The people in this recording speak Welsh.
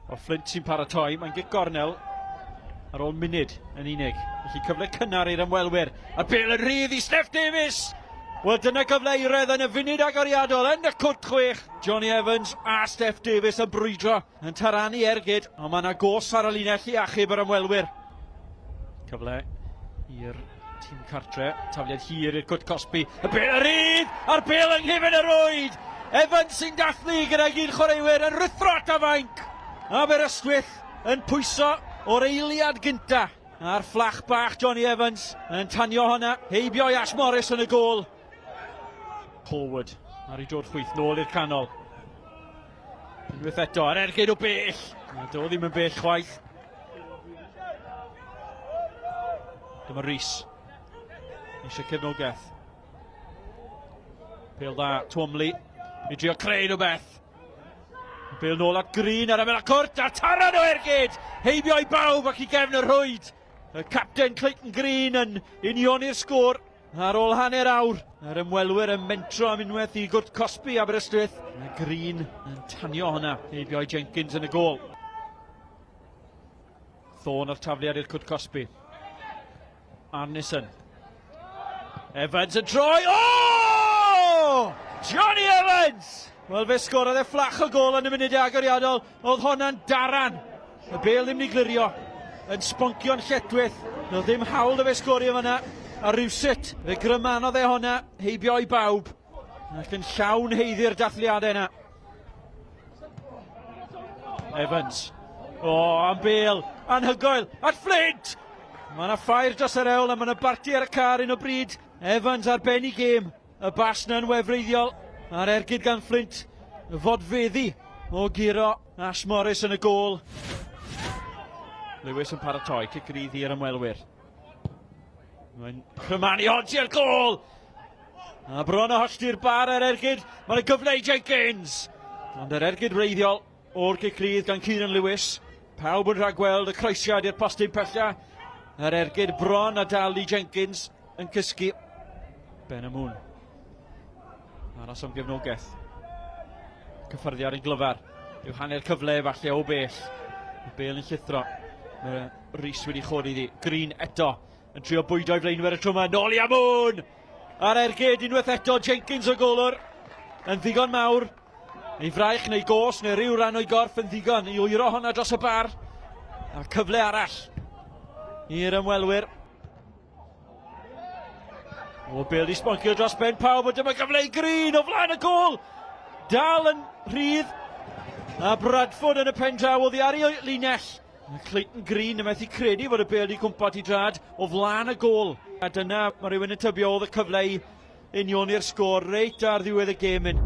O Flint sy'n paratoi, mae'n gig gornel ar ôl munud yn unig. Felly cyfle cynnar i'r ymwelwyr. A bel yn rhydd i Steph Davies. Wel, dyna gyfle i redd yn y funud agoriadol yn y cwrt 6. Johnny Evans a Steph Davies yn brwydro yn taranu ergyd. Ond mae yna gos ar y linell i achub yr ymwelwyr. Cyfle i'r tîm cartre. Tafliad hir i'r cwrt Cosby. Y bel yn rhydd a'r bel yn nghefn y rwyd. Evans sy'n dathlu gyda gyd chwaraewyr yn rhythro at y fainc. Aberystwyth yn pwyso o'r eiliad gynta. A'r fflach bach Johnny Evans yn tanio honna. Heibio i Ash Morris yn y gôl. Colwood ar ei dod chwyth nôl i'r canol. Unwaith eto ar ergyd o bell. Do ddim yn bell chwaith. Dyma Rhys. Eisiau cefnogaeth. Pêl dda, Twomley. I drio creu rhywbeth. Bêl nôl at Green ar ymyl y cwrt, a taran o ergyd! Heibio i bawb ac i gefn y rhwyd. Y capten Clayton Green yn unioni'r sgôr ar ôl hanner awr. Yr ymwelwyr yn mentro am unwaith i gwrt Cosby Aberystwyth. Mae Green yn tanio honna. Heibio i Jenkins yn y gôl. Thorne ar tafliad i'r cwrt Cosby. Arneson. Evans yn troi. O! Johnny Evans! Wel, fe sgorodd e fflach o gol yn y munudau agoriadol. Oedd honna'n daran. Y bêl ddim ni glirio. Yn sponcio'n lletwyth. Oedd ddim hawl y fe sgorio fyna. A rywsut, fe grymanodd e honna. Heibio i bawb. Ac yn llawn heiddi'r dathliadau yna. Evans. O, am bêl. Anhygoel. At Flint! Mae yna ffair dros yr ewl a mae yna barti ar y car un o bryd. Evans ar ben i gêm. Y bas na'n wefreiddiol. A'r ergyd gan Flint, y fodfeddi o giro. Ash Morris yn y gôl. Lewis yn paratoi, cic rydd i'r ymwelwyr. Mae'n crymanu Hodge i'r gôl. A bron o hollti'r bar ar ergyd. Mae'n gyfle i Jenkins. Ond yr ergyd reiddiol o'r cic rydd gan Kieran Lewis. Pawb yn rhagweld y croesiad i'r postyn pella. Yr ergyd bron a dal i Jenkins yn cysgu. Ben y mwn. Aros am gefnogaeth. Cyffyrddiad yn glyfar. Yw hanner cyfle falle o bell. Y bêl yn llithro. Mae Rhys wedi chodi ddi. Green eto. Yn trio bwydo i flaenwyr y trwma. Nôl i amwn! Ar ergyd unwaith eto Jenkins o golwr. Yn ddigon mawr. Neu fraich neu gos neu ryw ran o'i gorff yn ddigon i wyro honna dros y bar. A cyfle arall i'r ymwelwyr. O bêl i sponcio dros ben pawb, o dyma gyfle i Green o flaen y gôl. Dal yn rhydd. A Bradford yn y pen draw o ddiari o linell. Clayton Green yn methu credu fod y bêl i cwmpat i drad o flaen y gôl. A dyna mae rhywun yn tybio oedd y cyfle i unioni'r sgôr reit ar ddiwedd y gêm hyn.